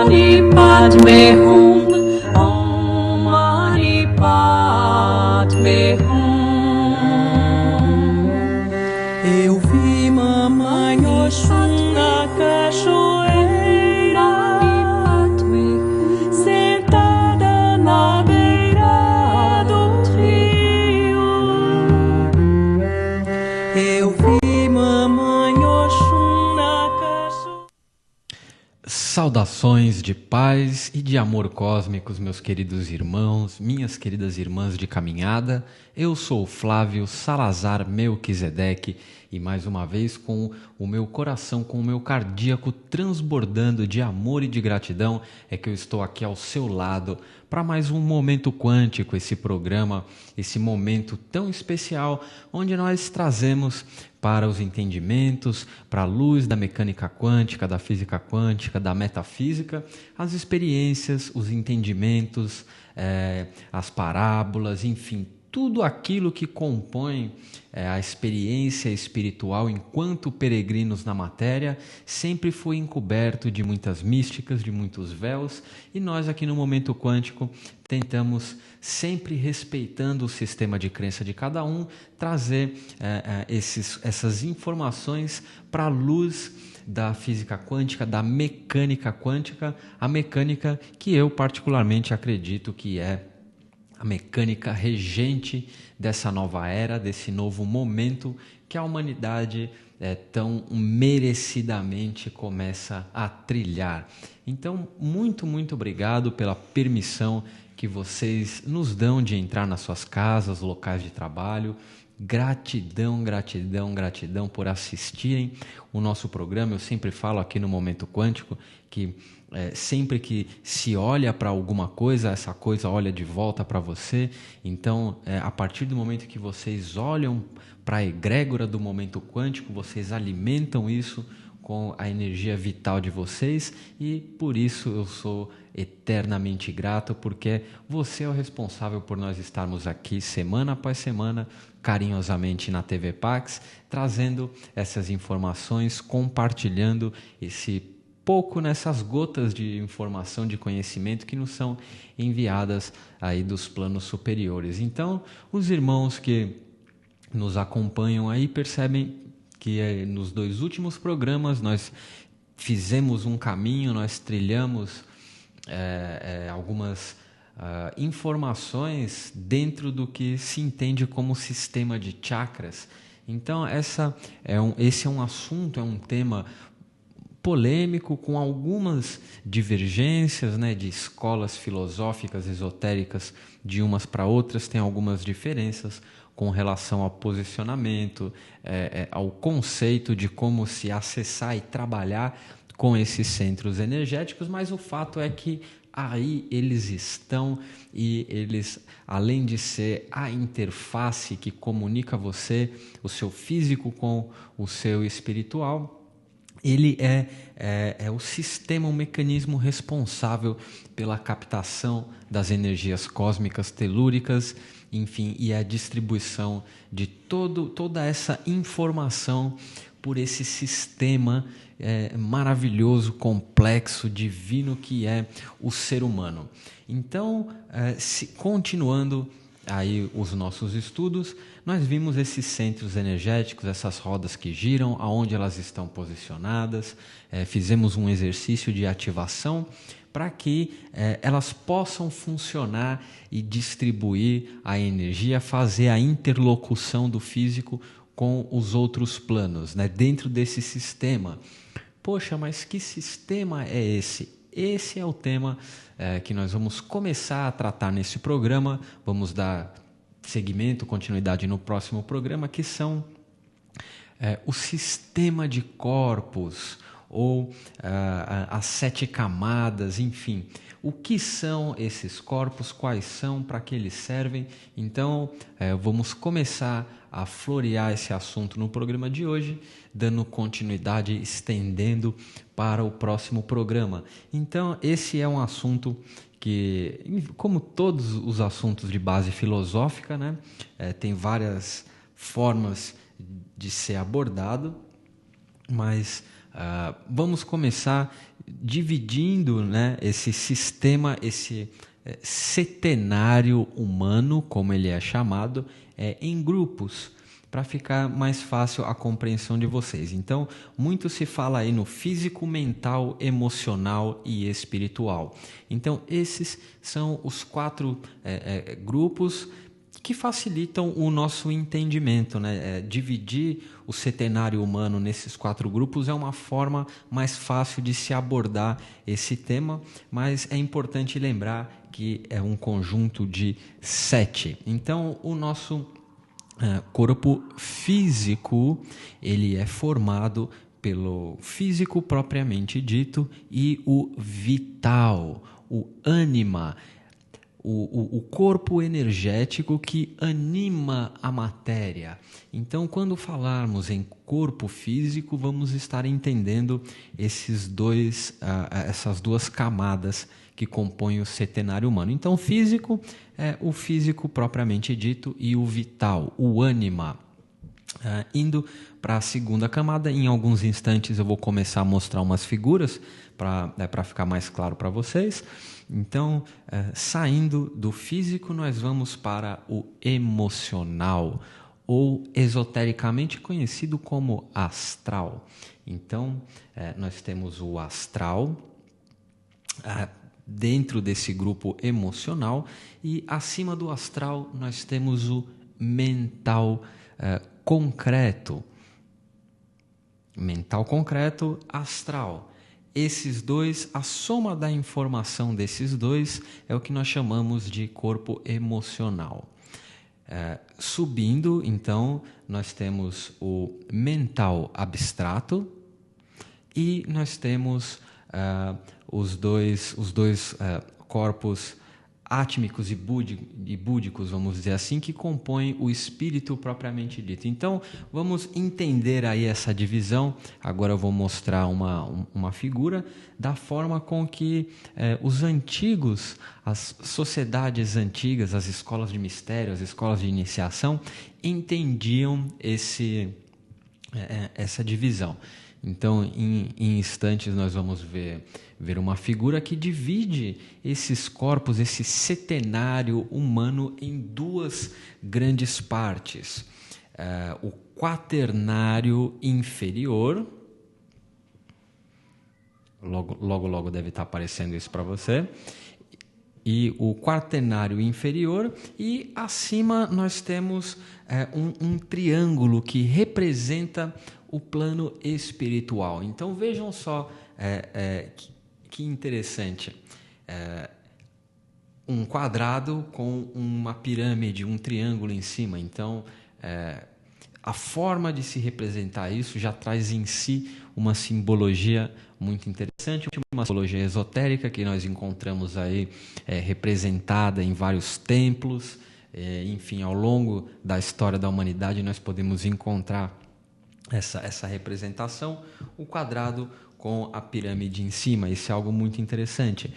Mani Padme Hum, Om Mani Padme Hum. Eu vi mamãe Oxum na cachoeira, sentada na beira do rio. Eu vi mamãe Oxum na cachoeira. Saudações de paz e de amor cósmicos, meus queridos irmãos, minhas queridas irmãs de caminhada. Eu sou o Flávio Salazar Melquisedeque e mais uma vez com o meu coração, com o meu cardíaco transbordando de amor e de gratidão, é que eu estou aqui ao seu lado para mais um Momento Quântico, esse programa, esse momento tão especial onde nós trazemos para os entendimentos, para a luz da mecânica quântica, da física quântica, da metafísica, as experiências, os entendimentos, as parábolas, enfim, tudo aquilo que compõe a experiência espiritual enquanto peregrinos na matéria sempre foi encoberto de muitas místicas, de muitos véus, e nós aqui no Momento Quântico tentamos, sempre respeitando o sistema de crença de cada um, trazer essas informações para a luz da física quântica, da mecânica quântica, a mecânica que eu particularmente acredito que é a mecânica regente dessa nova era, desse novo momento que a humanidade tão merecidamente começa a trilhar. Então, muito obrigado pela permissão que vocês nos dão de entrar nas suas casas, locais de trabalho. Gratidão por assistirem o nosso programa. Eu sempre falo aqui no Momento Quântico que sempre que se olha para alguma coisa, essa coisa olha de volta para você. Então, a partir do momento que vocês olham para a egrégora do Momento Quântico, vocês alimentam isso com a energia vital de vocês, e por isso eu sou eternamente grato, porque você é o responsável por nós estarmos aqui semana após semana, carinhosamente na TV Pax, trazendo essas informações, compartilhando esse pouco nessas gotas de informação, de conhecimento que nos são enviadas aí dos planos superiores. Então, os irmãos que nos acompanham aí percebem que nos 2 últimos programas nós fizemos um caminho, nós trilhamos algumas informações dentro do que se entende como sistema de chakras. Então, esse é um assunto, é um tema polêmico, com algumas divergências, né, de escolas filosóficas esotéricas de umas para outras, tem algumas diferenças com relação ao posicionamento, ao conceito de como se acessar e trabalhar com esses centros energéticos, mas o fato é que aí eles estão, e eles, além de ser a interface que comunica você, o seu físico com o seu espiritual, ele é o sistema, o mecanismo responsável pela captação das energias cósmicas telúricas, enfim, e a distribuição de toda essa informação por esse sistema maravilhoso, complexo, divino que é o ser humano. Então, continuando aí os nossos estudos, nós vimos esses centros energéticos, essas rodas que giram, aonde elas estão posicionadas, fizemos um exercício de ativação para que elas possam funcionar e distribuir a energia, fazer a interlocução do físico com os outros planos, né, dentro desse sistema. Poxa, mas que sistema é esse? Esse é o tema que nós vamos começar a tratar nesse programa. Vamos dar seguimento, continuidade no próximo programa, que são o sistema de corpos, ou as 7 camadas, enfim. O que são esses corpos, quais são, para que eles servem? Então, vamos começar a florear esse assunto no programa de hoje, dando continuidade, estendendo para o próximo programa. Então, esse é um assunto que, como todos os assuntos de base filosófica, né, tem várias formas de ser abordado, mas Vamos começar dividindo, né, esse sistema, esse setenário humano, como ele é chamado, em grupos, para ficar mais fácil a compreensão de vocês. Então, muito se fala aí no físico, mental, emocional e espiritual. Então, esses são os 4 grupos que facilitam o nosso entendimento, né? Dividir o setenário humano nesses 4 grupos é uma forma mais fácil de se abordar esse tema, mas é importante lembrar que é um conjunto de 7. Então, o nosso corpo físico, ele é formado pelo físico propriamente dito e o vital, o ânima, o corpo energético que anima a matéria. Então, quando falarmos em corpo físico, vamos estar entendendo essas 2 camadas que compõem o setenário humano. Então, físico é o físico propriamente dito e o vital, o ânima. Indo para a segunda camada, em alguns instantes eu vou começar a mostrar umas figuras para ficar mais claro para vocês. Então, saindo do físico, nós vamos para o emocional, ou esotericamente conhecido como astral. Então, nós temos o astral dentro desse grupo emocional, e acima do astral nós temos o mental concreto. Mental concreto, astral. Esses 2, a soma da informação desses 2 é o que nós chamamos de corpo emocional. Subindo, então, nós temos o mental abstrato e nós temos os dois corpos átmicos e búdicos, vamos dizer assim, que compõem o espírito propriamente dito. Então, vamos entender aí essa divisão. Agora eu vou mostrar uma figura da forma com que os antigos, as sociedades antigas, as escolas de mistério, as escolas de iniciação, entendiam essa divisão. Então, em instantes, nós vamos ver uma figura que divide esses corpos, esse setenário humano, em 2 grandes partes. O quaternário inferior, logo deve estar aparecendo isso para você, e o quaternário inferior, e acima nós temos um triângulo que representa o plano espiritual. Então vejam só que interessante. Um quadrado com uma pirâmide, um triângulo em cima. Então, a forma de se representar isso já traz em si uma simbologia muito interessante, uma simbologia esotérica que nós encontramos aí representada em vários templos. Enfim, ao longo da história da humanidade nós podemos encontrar essa representação, o quadrado com a pirâmide em cima. Isso é algo muito interessante.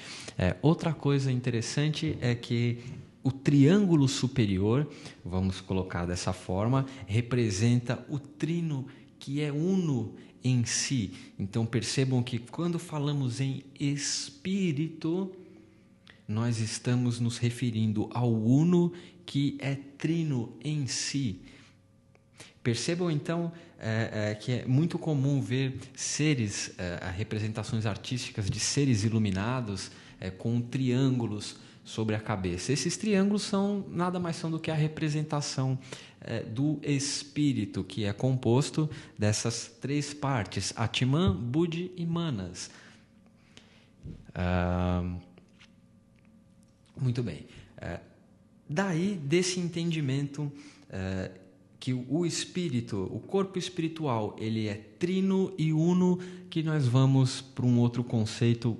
Outra coisa interessante é que o triângulo superior, vamos colocar dessa forma, representa o trino que é uno em si. Então percebam que quando falamos em espírito, nós estamos nos referindo ao uno que é trino em si. Percebam então que é muito comum ver seres, representações artísticas de seres iluminados com triângulos sobre a cabeça. Esses triângulos nada mais são do que a representação do espírito, que é composto dessas 3 partes: Atman, Buddhi e Manas. Muito bem. Daí, desse entendimento que o espírito, o corpo espiritual, ele é trino e uno, que nós vamos para um outro conceito.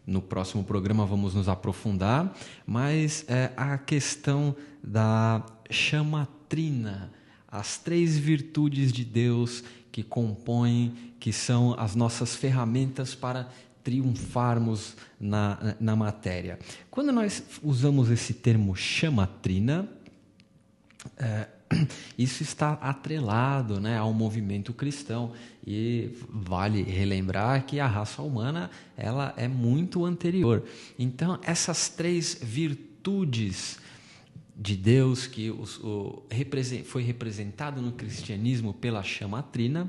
No próximo programa vamos nos aprofundar, mas a questão da chamatrina, as 3 virtudes de Deus que compõem, que são as nossas ferramentas para triunfarmos na matéria. Quando nós usamos esse termo chamatrina, isso está atrelado, né, ao movimento cristão. E vale relembrar que a raça humana ela é muito anterior. Então, essas 3 virtudes de Deus que foi representado no cristianismo pela chama trina,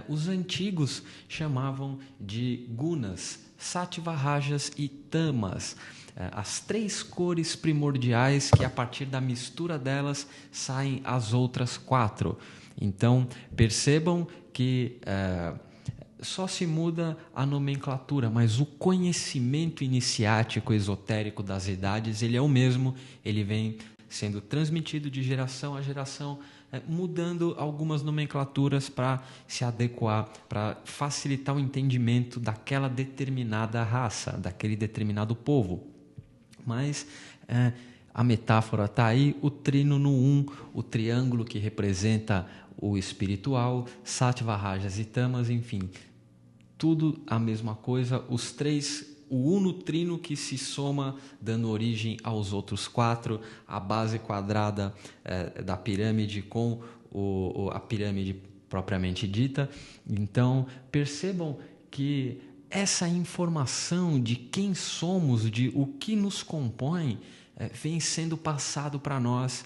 os antigos chamavam de gunas, sattva, rajas e tamas, as 3 cores primordiais que a partir da mistura delas saem as outras 4. Então percebam que só se muda a nomenclatura, mas o conhecimento iniciático esotérico das idades ele é o mesmo, ele vem sendo transmitido de geração a geração, mudando algumas nomenclaturas para se adequar, para facilitar o entendimento daquela determinada raça, daquele determinado povo. Mas a metáfora está aí, o trino no 1, o triângulo que representa o espiritual, sattva, rajas e tamas, enfim, tudo a mesma coisa, os 3, o uno trino que se soma, dando origem aos outros 4, a base quadrada da pirâmide com a pirâmide propriamente dita. Então, percebam que essa informação de quem somos, de o que nos compõe, vem sendo passado para nós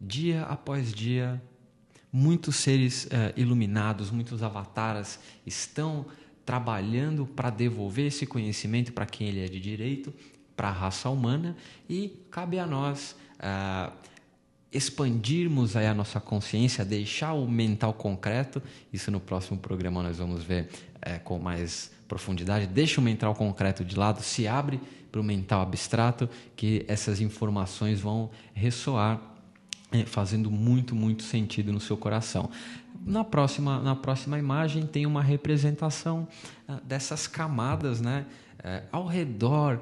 dia após dia. Muitos seres iluminados, muitos avataras estão trabalhando para devolver esse conhecimento para quem ele é de direito, para a raça humana, e cabe a nós expandirmos aí a nossa consciência, deixar o mental concreto. Isso no próximo programa nós vamos ver com mais profundidade. Deixa o mental concreto de lado, se abre para o mental abstrato, que essas informações vão ressoar, fazendo muito, muito sentido no seu coração. Na próxima imagem tem uma representação dessas camadas, né, ao redor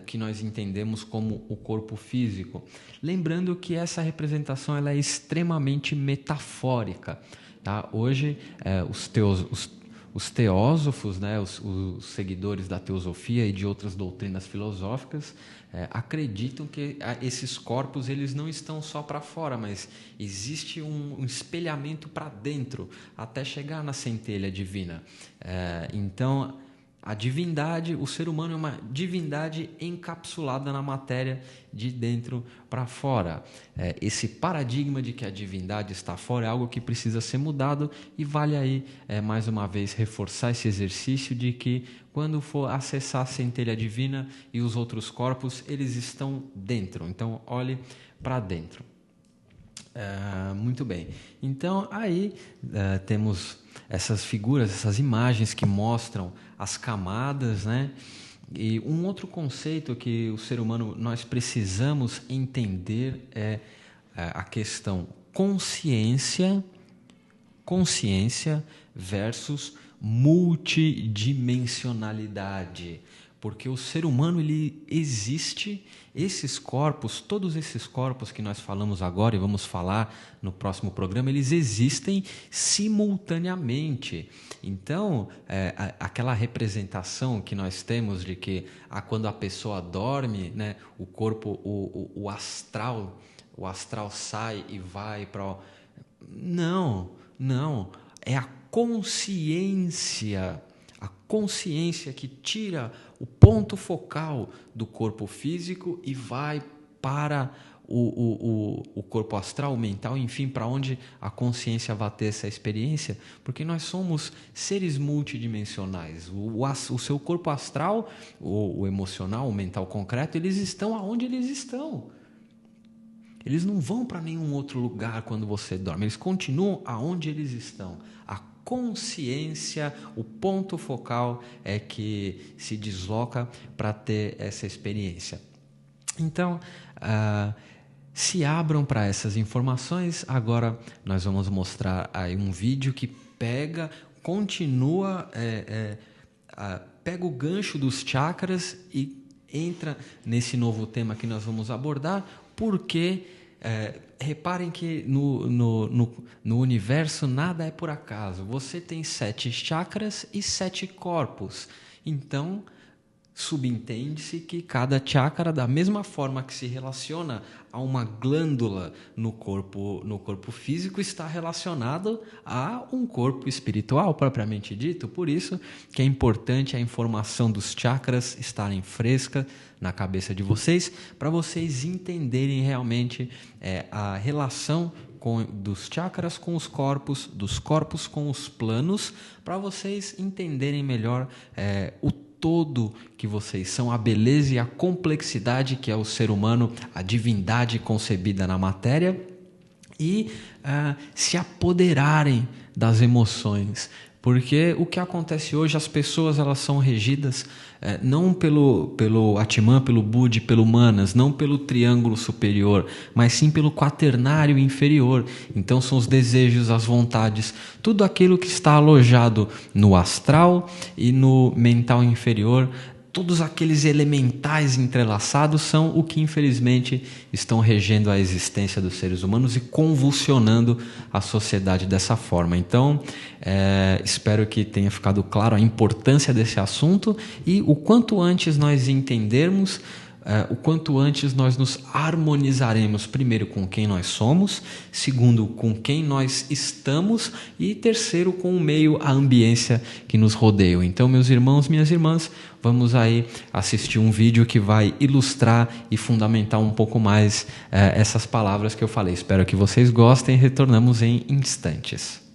que nós entendemos como o corpo físico. Lembrando que essa representação ela é extremamente metafórica. Tá? Hoje, os teósofos, né, os seguidores da teosofia e de outras doutrinas filosóficas, acreditam que esses corpos eles não estão só para fora, mas existe um espelhamento para dentro, até chegar na centelha divina. Então, a divindade, o ser humano é uma divindade encapsulada na matéria de dentro para fora. Esse paradigma de que a divindade está fora é algo que precisa ser mudado, e vale aí, mais uma vez, reforçar esse exercício de que quando for acessar a centelha divina e os outros corpos, eles estão dentro. Então, olhe para dentro. Muito bem. Então, aí temos essas figuras, essas imagens que mostram as camadas, né? E um outro conceito que o ser humano nós precisamos entender é a questão consciência versus multidimensionalidade. Porque o ser humano ele existe, esses corpos, todos esses corpos que nós falamos agora e vamos falar no próximo programa, eles existem simultaneamente. Então, aquela representação que nós temos de que quando a pessoa dorme, né, o corpo, o astral sai e vai para... Não, é a consciência que tira o ponto focal do corpo físico e vai para o corpo astral, o mental, enfim, para onde a consciência vai ter essa experiência, porque nós somos seres multidimensionais. O seu corpo astral, o emocional, o mental concreto, eles estão aonde eles estão. Eles não vão para nenhum outro lugar quando você dorme, eles continuam aonde eles estão. A consciência, o ponto focal é que se desloca para ter essa experiência. Então, se abram para essas informações. Agora nós vamos mostrar aí um vídeo que pega o gancho dos chakras e entra nesse novo tema que nós vamos abordar, porque reparem que no universo nada é por acaso. Você tem 7 chakras e 7 corpos. Então, subentende-se que cada chakra, da mesma forma que se relaciona a uma glândula no corpo físico, está relacionado a um corpo espiritual propriamente dito. Por isso que é importante a informação dos chakras estarem fresca na cabeça de vocês, para vocês entenderem realmente a relação dos chakras com os corpos, dos corpos com os planos, para vocês entenderem melhor o todo que vocês são, a beleza e a complexidade que é o ser humano, a divindade concebida na matéria, e se apoderarem das emoções. Porque o que acontece hoje, as pessoas elas são regidas não pelo Atman, pelo Budi, pelo Manas, não pelo triângulo superior, mas sim pelo quaternário inferior. Então são os desejos, as vontades, tudo aquilo que está alojado no astral e no mental inferior. Todos aqueles elementais entrelaçados são o que infelizmente estão regendo a existência dos seres humanos e convulsionando a sociedade dessa forma. Então, espero que tenha ficado claro a importância desse assunto, e o quanto antes nós entendermos, o quanto antes nós nos harmonizaremos, primeiro com quem nós somos, segundo com quem nós estamos, e terceiro com o meio, a ambiência que nos rodeia. Então, meus irmãos, minhas irmãs, vamos aí assistir um vídeo que vai ilustrar e fundamentar um pouco mais essas palavras que eu falei. Espero que vocês gostem. Retornamos em instantes.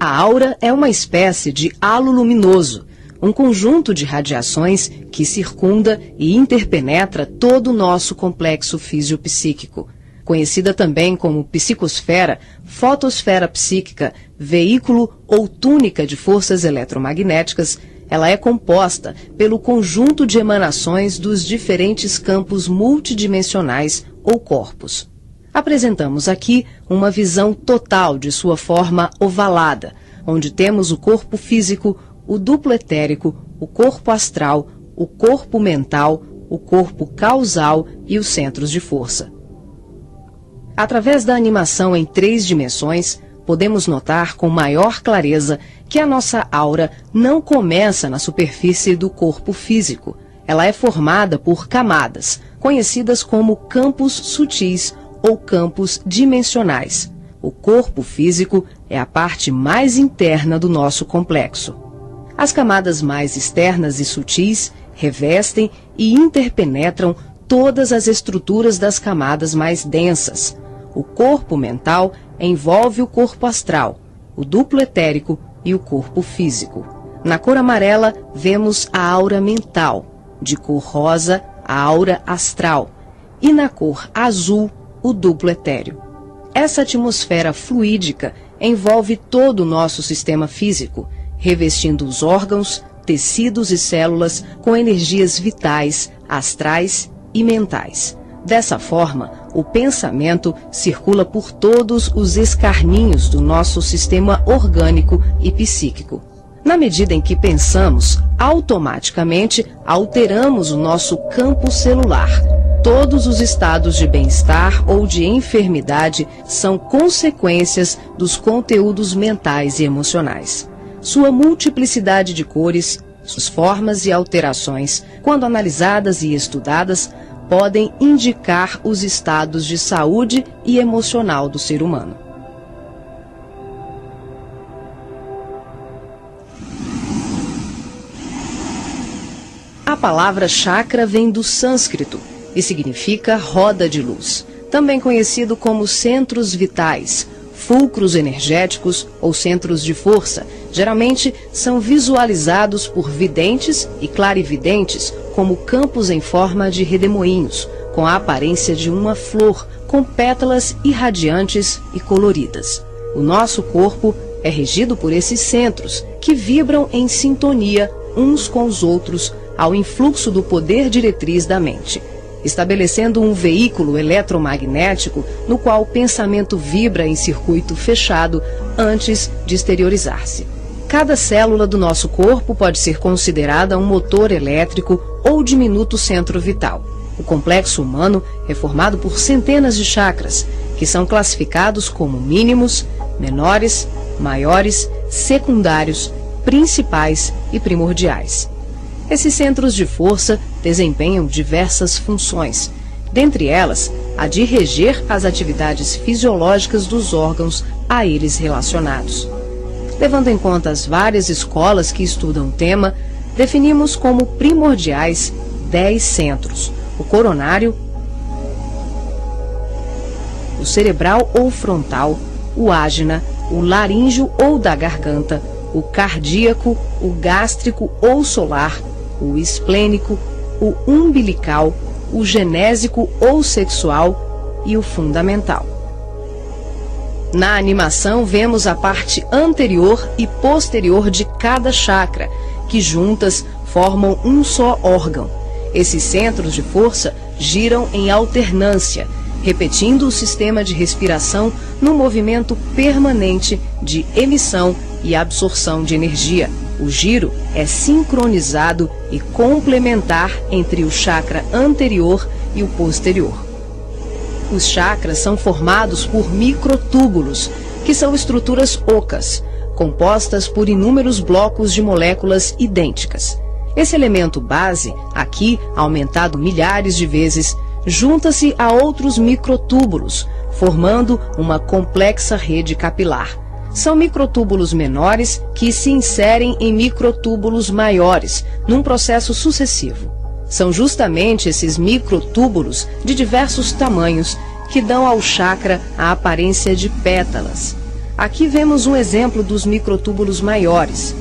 A aura é uma espécie de halo luminoso, um conjunto de radiações que circunda e interpenetra todo o nosso complexo fisiopsíquico. Conhecida também como psicosfera, fotosfera psíquica, veículo ou túnica de forças eletromagnéticas, ela é composta pelo conjunto de emanações dos diferentes campos multidimensionais ou corpos. Apresentamos aqui uma visão total de sua forma ovalada, onde temos o corpo físico, o duplo etérico, o corpo astral, o corpo mental, o corpo causal e os centros de força. Através da animação em 3 dimensões, podemos notar com maior clareza que a nossa aura não começa na superfície do corpo físico. Ela é formada por camadas, conhecidas como campos sutis ou campos dimensionais. O corpo físico é a parte mais interna do nosso complexo. As camadas mais externas e sutis revestem e interpenetram todas as estruturas das camadas mais densas. O corpo mental envolve o corpo astral, o duplo etérico e o corpo físico. Na cor amarela, vemos a aura mental, de cor rosa, a aura astral, e na cor azul, o duplo etéreo. Essa atmosfera fluídica envolve todo o nosso sistema físico, revestindo os órgãos, tecidos e células com energias vitais, astrais e mentais. Dessa forma, o pensamento circula por todos os escarninhos do nosso sistema orgânico e psíquico. Na medida em que pensamos, automaticamente alteramos o nosso campo celular. Todos os estados de bem-estar ou de enfermidade são consequências dos conteúdos mentais e emocionais. Sua multiplicidade de cores, suas formas e alterações, quando analisadas e estudadas, podem indicar os estados de saúde e emocional do ser humano. A palavra chakra vem do sânscrito e significa roda de luz, também conhecido como centros vitais, fulcros energéticos ou centros de força. Geralmente são visualizados por videntes e clarividentes como campos em forma de redemoinhos, com a aparência de uma flor, com pétalas irradiantes e coloridas. O nosso corpo é regido por esses centros, que vibram em sintonia uns com os outros ao influxo do poder diretriz da mente, estabelecendo um veículo eletromagnético no qual o pensamento vibra em circuito fechado antes de exteriorizar-se. Cada célula do nosso corpo pode ser considerada um motor elétrico ou diminuto centro vital. O complexo humano é formado por centenas de chakras, que são classificados como mínimos, menores, maiores, secundários, principais e primordiais. Esses centros de força desempenham diversas funções, dentre elas a de reger as atividades fisiológicas dos órgãos a eles relacionados. Levando em conta as várias escolas que estudam o tema, definimos como primordiais 10 centros: o coronário, o cerebral ou frontal, o ágina, o laríngeo ou da garganta, o cardíaco, o gástrico ou solar, o esplênico, o umbilical, o genésico ou sexual e o fundamental. Na animação vemos a parte anterior e posterior de cada chakra, que juntas formam um só órgão. Esses centros de força giram em alternância, repetindo o sistema de respiração no movimento permanente de emissão e absorção de energia. O giro é sincronizado e complementar entre o chakra anterior e o posterior. Os chakras são formados por microtúbulos, que são estruturas ocas, compostas por inúmeros blocos de moléculas idênticas. Esse elemento base, aqui aumentado milhares de vezes, junta-se a outros microtúbulos, formando uma complexa rede capilar. São microtúbulos menores que se inserem em microtúbulos maiores, num processo sucessivo. São justamente esses microtúbulos de diversos tamanhos que dão ao chakra a aparência de pétalas. Aqui vemos um exemplo dos microtúbulos maiores.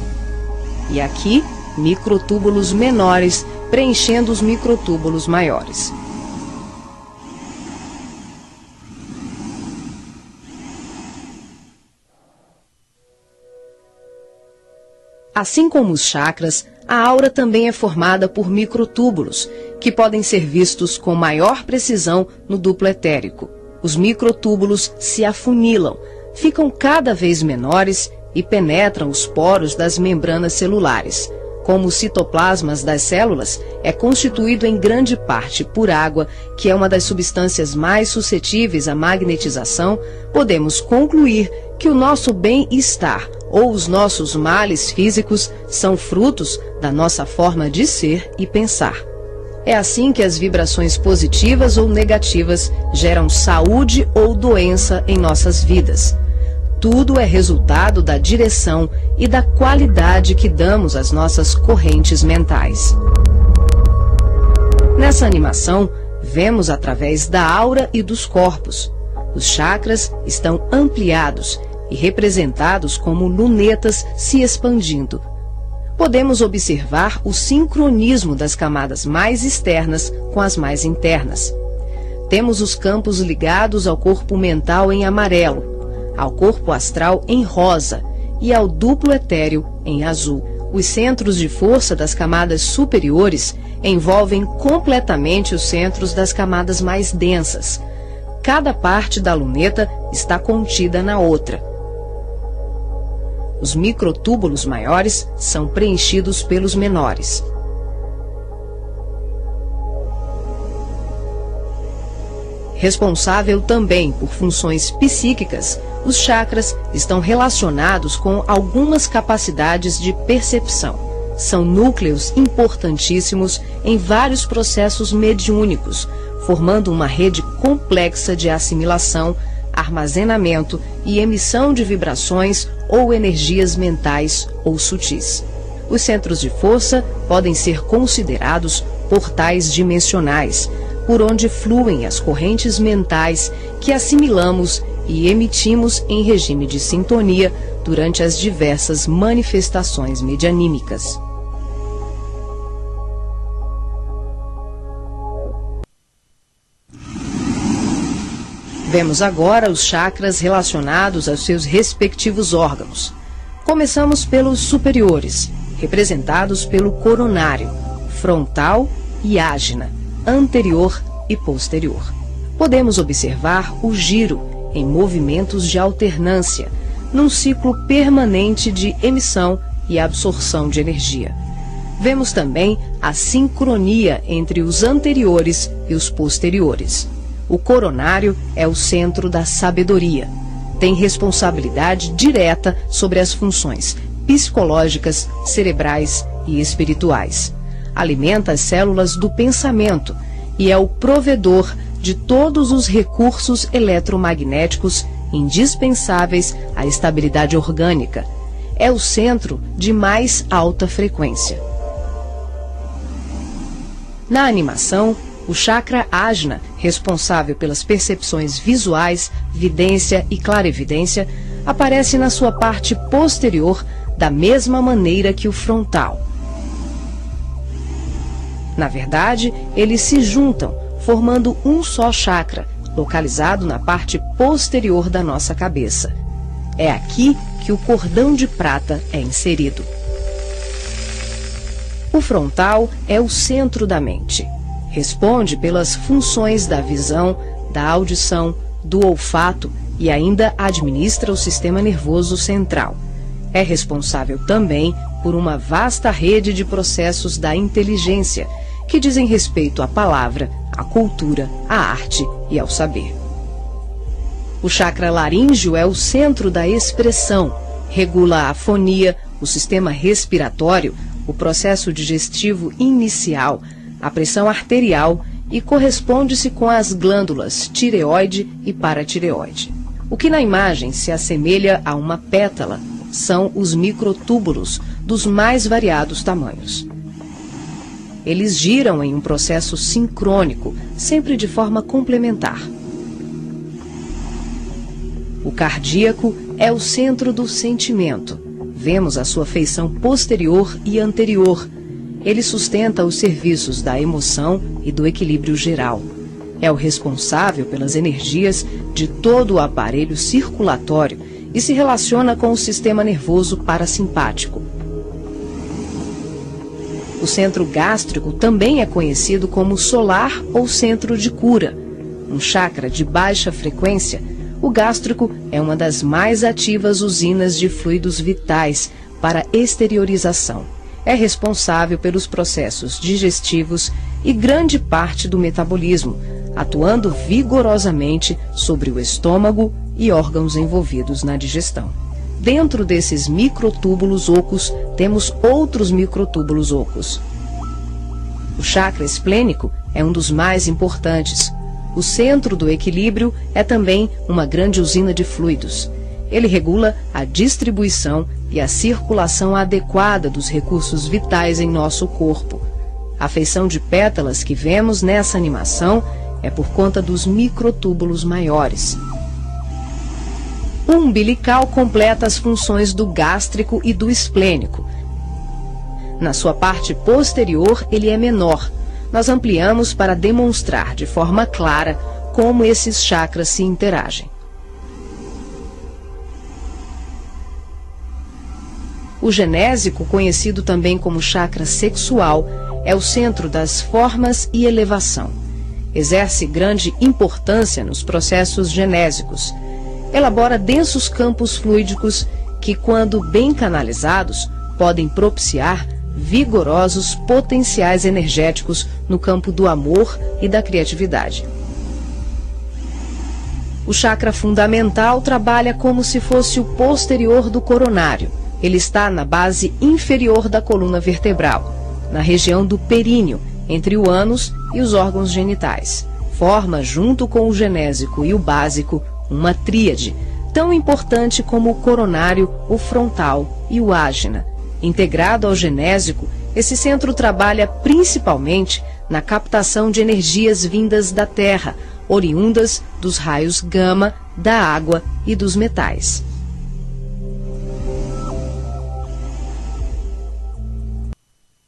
E aqui, microtúbulos menores preenchendo os microtúbulos maiores. Assim como os chakras, a aura também é formada por microtúbulos, que podem ser vistos com maior precisão no duplo etérico. Os microtúbulos se afunilam, ficam cada vez menores e penetram os poros das membranas celulares. Como os citoplasmas das células é constituído em grande parte por água, que é uma das substâncias mais suscetíveis à magnetização, podemos concluir que o nosso bem-estar ou os nossos males físicos são frutos da nossa forma de ser e pensar. É assim que as vibrações positivas ou negativas geram saúde ou doença em nossas vidas. Tudo é resultado da direção e da qualidade que damos às nossas correntes mentais. Nessa animação, vemos através da aura e dos corpos. Os chakras estão ampliados e representados como lunetas se expandindo. Podemos observar o sincronismo das camadas mais externas com as mais internas. Temos os campos ligados ao corpo mental em amarelo, ao corpo astral em rosa e ao duplo etéreo em azul. Os centros de força das camadas superiores envolvem completamente os centros das camadas mais densas. Cada parte da luneta está contida na outra. Os microtúbulos maiores são preenchidos pelos menores. Responsável também por funções psíquicas, os chakras estão relacionados com algumas capacidades de percepção. São núcleos importantíssimos em vários processos mediúnicos, formando uma rede complexa de assimilação, armazenamento e emissão de vibrações ou energias mentais ou sutis. Os centros de força podem ser considerados portais dimensionais, por onde fluem as correntes mentais que assimilamos e emitimos em regime de sintonia durante as diversas manifestações medianímicas. Vemos agora os chakras relacionados aos seus respectivos órgãos. Começamos pelos superiores, representados pelo coronário, frontal e ágina, anterior e posterior. Podemos observar o giro em movimentos de alternância, num ciclo permanente de emissão e absorção de energia. Vemos também a sincronia entre os anteriores e os posteriores. O coronário é o centro da sabedoria. Tem responsabilidade direta sobre as funções psicológicas, cerebrais e espirituais. Alimenta as células do pensamento e é o provedor de todos os recursos eletromagnéticos indispensáveis à estabilidade orgânica. É o centro de mais alta frequência. Na animação, o chakra Ajna, responsável pelas percepções visuais, vidência e clarevidência, aparece na sua parte posterior da mesma maneira que o frontal. Na verdade, eles se juntam, formando um só chakra, localizado na parte posterior da nossa cabeça. É aqui que o cordão de prata é inserido. O frontal é o centro da mente. Responde pelas funções da visão, da audição, do olfato e ainda administra o sistema nervoso central. É responsável também por uma vasta rede de processos da inteligência, que dizem respeito à palavra, à cultura, à arte e ao saber. O chakra laríngeo é o centro da expressão, regula a fonia, o sistema respiratório, o processo digestivo inicial, a pressão arterial e corresponde-se com as glândulas tireoide e paratireoide. O que na imagem se assemelha a uma pétala são os microtúbulos dos mais variados tamanhos. Eles giram em um processo sincrônico, sempre de forma complementar. O cardíaco é o centro do sentimento. Vemos a sua feição posterior e anterior. Ele sustenta os serviços da emoção e do equilíbrio geral. É o responsável pelas energias de todo o aparelho circulatório e se relaciona com o sistema nervoso parasimpático. O centro gástrico também é conhecido como solar ou centro de cura. Um chakra de baixa frequência, o gástrico é uma das mais ativas usinas de fluidos vitais para exteriorização. É responsável pelos processos digestivos e grande parte do metabolismo, atuando vigorosamente sobre o estômago e órgãos envolvidos na digestão. Dentro desses microtúbulos ocos, temos outros microtúbulos ocos. O chakra esplênico é um dos mais importantes. O centro do equilíbrio é também uma grande usina de fluidos. Ele regula a distribuição e a circulação adequada dos recursos vitais em nosso corpo. A feição de pétalas que vemos nessa animação é por conta dos microtúbulos maiores. O umbilical completa as funções do gástrico e do esplênico. Na sua parte posterior, ele é menor. Nós ampliamos para demonstrar de forma clara como esses chakras se interagem. O genésico, conhecido também como chakra sexual, é o centro das formas e elevação. Exerce grande importância nos processos genésicos. Elabora densos campos fluídicos que, quando bem canalizados, podem propiciar vigorosos potenciais energéticos no campo do amor e da criatividade. O chakra fundamental trabalha como se fosse o posterior do coronário. Ele está na base inferior da coluna vertebral, na região do períneo, entre o ânus e os órgãos genitais. Forma, junto com o genésico e o básico, uma tríade, tão importante como o coronário, o frontal e o ágina. Integrado ao genésico, esse centro trabalha principalmente na captação de energias vindas da Terra, oriundas dos raios gama, da água e dos metais.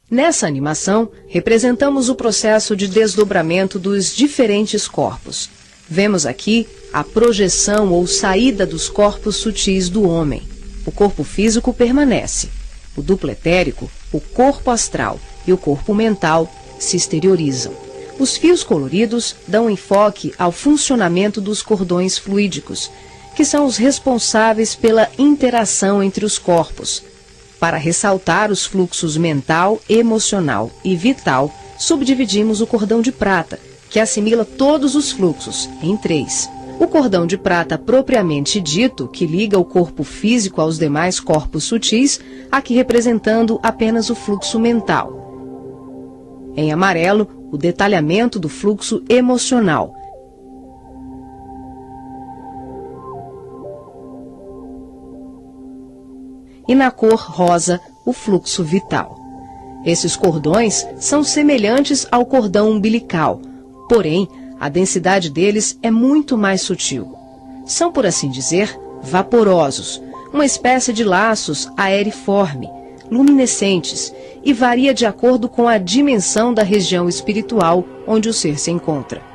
Nessa animação, representamos o processo de desdobramento dos diferentes corpos. Vemos aqui a projeção ou saída dos corpos sutis do homem. O corpo físico permanece. O duplo etérico, o corpo astral e o corpo mental se exteriorizam. Os fios coloridos dão enfoque ao funcionamento dos cordões fluídicos, que são os responsáveis pela interação entre os corpos. Para ressaltar os fluxos mental, emocional e vital, subdividimos o cordão de prata, que assimila todos os fluxos, em 3. O cordão de prata propriamente dito, que liga o corpo físico aos demais corpos sutis, aqui representando apenas o fluxo mental. Em amarelo, o detalhamento do fluxo emocional. E na cor rosa, o fluxo vital. Esses cordões são semelhantes ao cordão umbilical, porém, a densidade deles é muito mais sutil. São, por assim dizer, vaporosos, uma espécie de laços aeriforme, luminescentes, e varia de acordo com a dimensão da região espiritual onde o ser se encontra.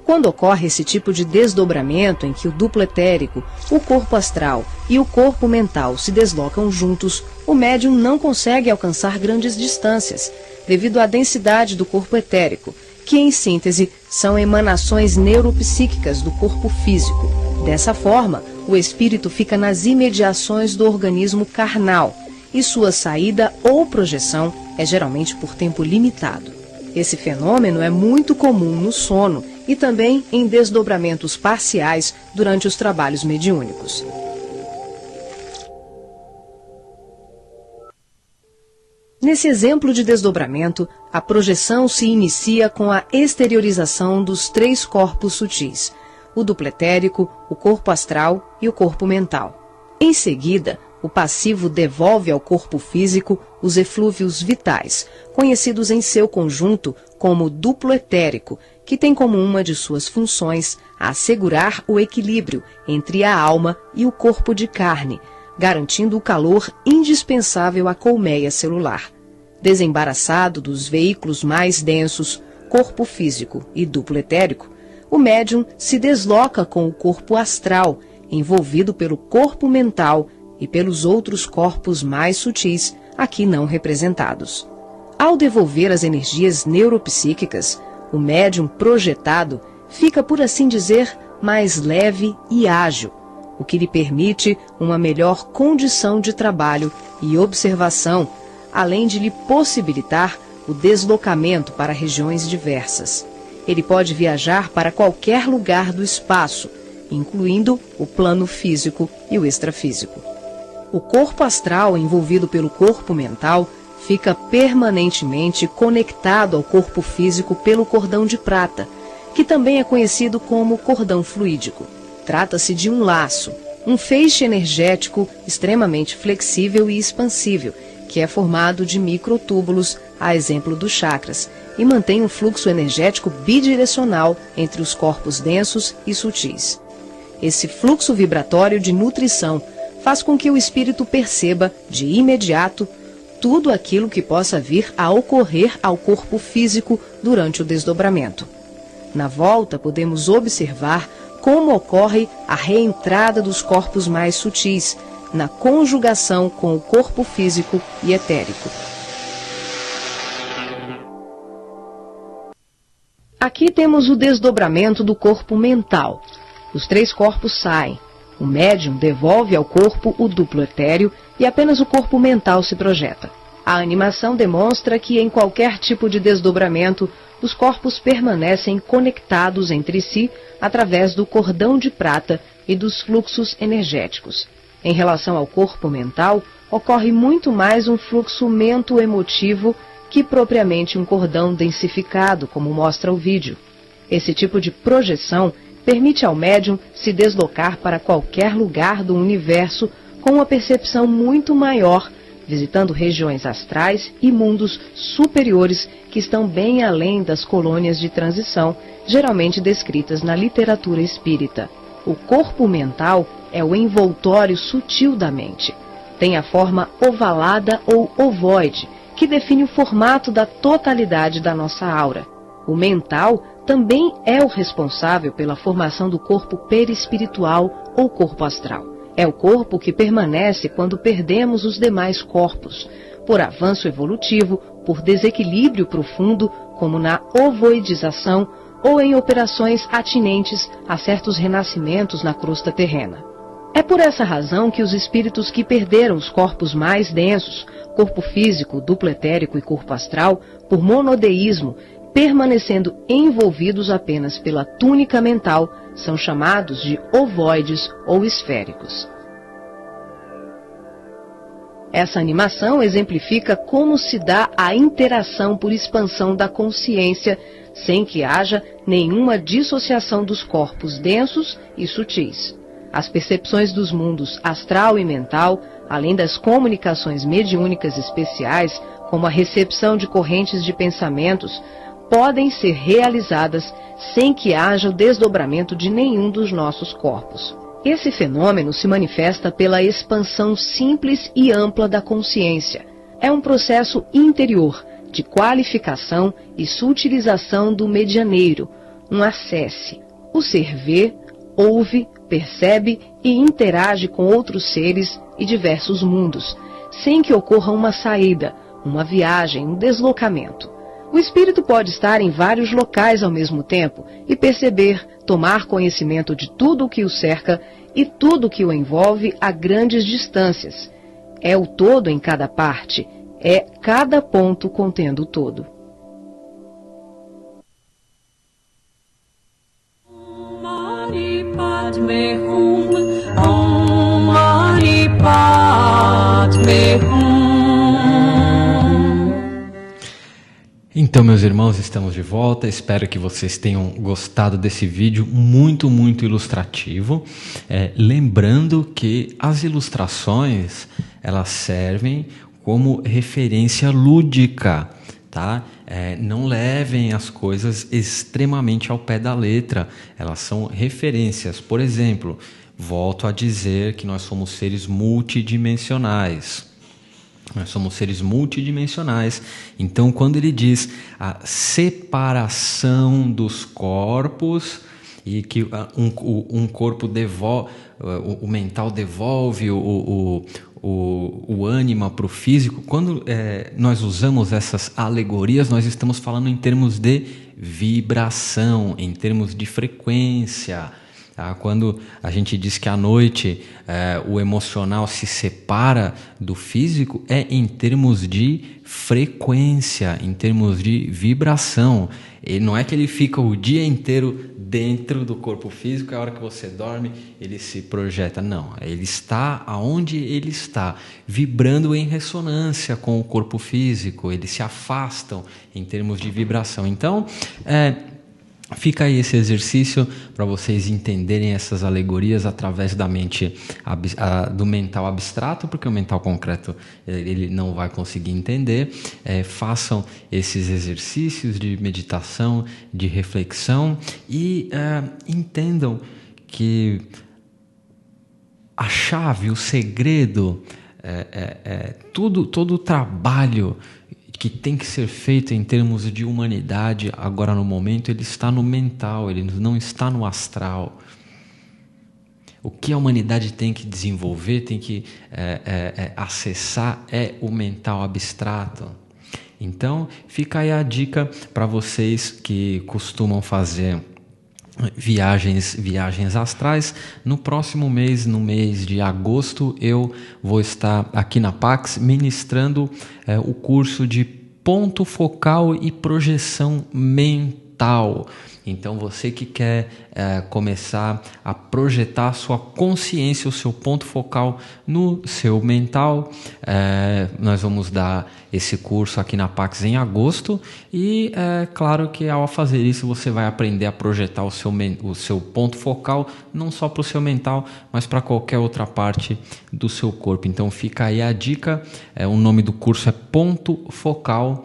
Quando ocorre esse tipo de desdobramento em que o duplo etérico, o corpo astral e o corpo mental se deslocam juntos, o médium não consegue alcançar grandes distâncias, devido à densidade do corpo etérico, que, em síntese, são emanações neuropsíquicas do corpo físico. Dessa forma, o espírito fica nas imediações do organismo carnal, e sua saída ou projeção é geralmente por tempo limitado. Esse fenômeno é muito comum no sono e também em desdobramentos parciais durante os trabalhos mediúnicos. Nesse exemplo de desdobramento, a projeção se inicia com a exteriorização dos 3 corpos sutis, o duplo etérico, o corpo astral e o corpo mental. Em seguida, o passivo devolve ao corpo físico os eflúvios vitais, conhecidos em seu conjunto como duplo etérico, que tem como uma de suas funções assegurar o equilíbrio entre a alma e o corpo de carne, garantindo o calor indispensável à colmeia celular. Desembaraçado dos veículos mais densos, corpo físico e duplo etérico, o médium se desloca com o corpo astral, envolvido pelo corpo mental e pelos outros corpos mais sutis, aqui não representados. Ao devolver as energias neuropsíquicas, o médium projetado fica, por assim dizer, mais leve e ágil, o que lhe permite uma melhor condição de trabalho e observação, além de lhe possibilitar o deslocamento para regiões diversas. Ele pode viajar para qualquer lugar do espaço, incluindo o plano físico e o extrafísico. O corpo astral, envolvido pelo corpo mental, fica permanentemente conectado ao corpo físico pelo cordão de prata, que também é conhecido como cordão fluídico. Trata-se de um laço, um feixe energético extremamente flexível e expansível, que é formado de microtúbulos, a exemplo dos chakras, e mantém um fluxo energético bidirecional entre os corpos densos e sutis. Esse fluxo vibratório de nutrição faz com que o espírito perceba, de imediato, tudo aquilo que possa vir a ocorrer ao corpo físico durante o desdobramento. Na volta, podemos observar como ocorre a reentrada dos corpos mais sutis, na conjugação com o corpo físico e etérico. Aqui temos o desdobramento do corpo mental. Os 3 corpos saem. O médium devolve ao corpo o duplo etéreo e apenas o corpo mental se projeta. A animação demonstra que em qualquer tipo de desdobramento, os corpos permanecem conectados entre si através do cordão de prata e dos fluxos energéticos. Em relação ao corpo mental, ocorre muito mais um fluxo mento-emotivo que propriamente um cordão densificado, como mostra o vídeo. Esse tipo de projeção permite ao médium se deslocar para qualquer lugar do universo com uma percepção muito maior, visitando regiões astrais e mundos superiores que estão bem além das colônias de transição, geralmente descritas na literatura espírita. O corpo mental é o envoltório sutil da mente. Tem a forma ovalada ou ovoide, que define o formato da totalidade da nossa aura. O mental também é o responsável pela formação do corpo perispiritual ou corpo astral. É o corpo que permanece quando perdemos os demais corpos, por avanço evolutivo, por desequilíbrio profundo, como na ovoidização ou em operações atinentes a certos renascimentos na crosta terrena. É por essa razão que os espíritos que perderam os corpos mais densos, corpo físico, duplo etérico e corpo astral, por monodeísmo, permanecendo envolvidos apenas pela túnica mental, são chamados de ovoides ou esféricos. Essa animação exemplifica como se dá a interação por expansão da consciência, sem que haja nenhuma dissociação dos corpos densos e sutis. As percepções dos mundos astral e mental, além das comunicações mediúnicas especiais, como a recepção de correntes de pensamentos, podem ser realizadas sem que haja o desdobramento de nenhum dos nossos corpos. Esse fenômeno se manifesta pela expansão simples e ampla da consciência. É um processo interior, de qualificação e sutilização do medianeiro, um acesse. O ser vê, ouve, percebe e interage com outros seres e diversos mundos, sem que ocorra uma saída, uma viagem, um deslocamento. O espírito pode estar em vários locais ao mesmo tempo e perceber, tomar conhecimento de tudo o que o cerca e tudo o que o envolve a grandes distâncias. É o todo em cada parte, é cada ponto contendo o todo. Mani Padme Hum, Om Mani Padme Hum. Então, meus irmãos, estamos de volta. Espero que vocês tenham gostado desse vídeo muito ilustrativo. Lembrando que as ilustrações, elas servem como referência lúdica, tá? Não levem as coisas extremamente ao pé da letra. Elas são referências. Por exemplo, volto a dizer que nós somos seres multidimensionais. Nós somos seres multidimensionais. Então, quando ele diz a separação dos corpos e que um corpo devolve, o mental devolve o ânima para o físico, quando nós usamos essas alegorias, nós estamos falando em termos de vibração, em termos de frequência. Quando a gente diz que à noite o emocional se separa do físico, é em termos de frequência, em termos de vibração. E não é que ele fica o dia inteiro dentro do corpo físico, a hora que você dorme ele se projeta. Não, ele está aonde ele está, vibrando em ressonância com o corpo físico. Eles se afastam em termos de vibração. Então, fica aí esse exercício para vocês entenderem essas alegorias através da mente, do mental abstrato, porque o mental concreto ele não vai conseguir entender. Façam esses exercícios de meditação, de reflexão e entendam que a chave, o segredo, todo o trabalho que tem que ser feito em termos de humanidade, agora no momento, ele está no mental, ele não está no astral. O que a humanidade tem que desenvolver, tem que acessar é o mental abstrato. Então, fica aí a dica para vocês que costumam fazer viagens astrais. No próximo mês, no mês de agosto, eu vou estar aqui na Pax ministrando o curso de ponto focal e projeção mental. Então, você que quer começar a projetar a sua consciência, o seu ponto focal no seu mental, nós vamos dar esse curso aqui na Pax em agosto e claro que ao fazer isso você vai aprender a projetar o seu ponto focal não só para o seu mental, mas para qualquer outra parte do seu corpo. Então fica aí a dica, o nome do curso é Ponto Focal.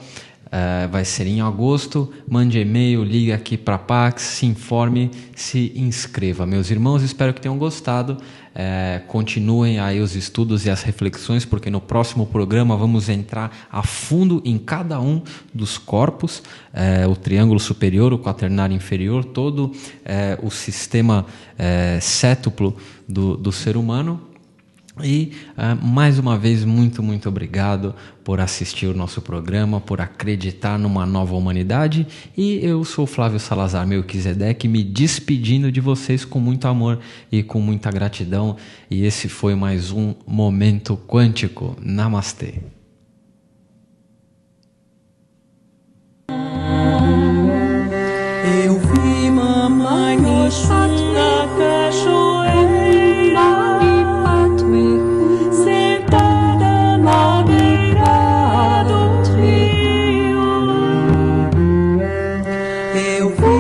Vai ser em agosto. Mande e-mail, ligue aqui para a Pax, se informe, se inscreva. Meus irmãos, espero que tenham gostado. Continuem aí os estudos e as reflexões, porque no próximo programa vamos entrar a fundo em cada um dos corpos, o triângulo superior, o quaternário inferior, todo o sistema cétuplo do ser humano. E mais uma vez, muito obrigado por assistir o nosso programa, por acreditar numa nova humanidade. E eu sou Flávio Salazar Melquisedeque, me despedindo de vocês com muito amor e com muita gratidão. E esse foi mais um Momento Quântico. Namastê. Eu vi mamãe no chão da cachoeira, sentada na beira do rio. Eu vi